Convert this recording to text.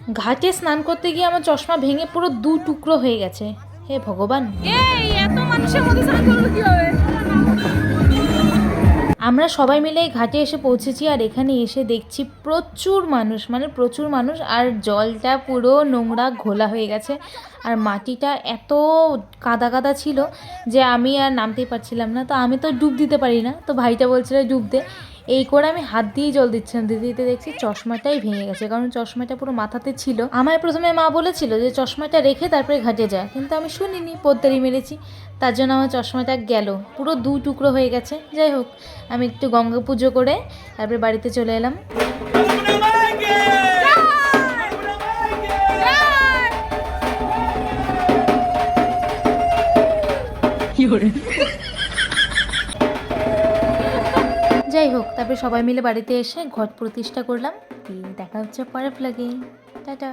ঘাটে স্নান করতে গিয়ে আমার চশমা ভেঙে পুরো 2 টুকরো হয়ে গেছে। হে ভগবান, এই এত মানুষের মধ্যে স্নান করলে কি হবে? আমরা সবাই মিলে ঘাটে এসে পৌঁছেছি আর এখানে এসে দেখছি প্রচুর মানুষ, মানে প্রচুর মানুষ, আর জলটা পুরো নোংরা ঘোলা হয়ে গেছে আর মাটিটা এত কাদা কাদা ছিল যে আমি আর নামতেই পারছিলাম না। তো আমি তো ডুব দিতে পারি না, তো ভাইটা বলছিল ডুব দে, এই করে আমি হাত দিয়েই জল দিচ্ছিলাম, দিতে দিতে দেখছি চশমাটাই ভেঙে গেছে, কারণ চশমাটা পুরো মাথাতে ছিল। আমায় প্রথমে মা বলেছিল যে চশমাটা রেখে তারপরে ঘাটে যা, কিন্তু আমি শুনিনি, পোদ্দারি মেরেছি, তার জন্য আমার চশমাটা গেল, পুরো 2 টুকরো হয়ে গেছে। যাই হোক, আমি একটু গঙ্গা পুজো করে তারপরে বাড়িতে চলে এলাম। যাই হোক, তারপরে সবাই মিলে বাড়িতে এসে ঘট প্রতিষ্ঠা করলাম। দেখা হচ্ছে পরের ব্লগে। টাটা।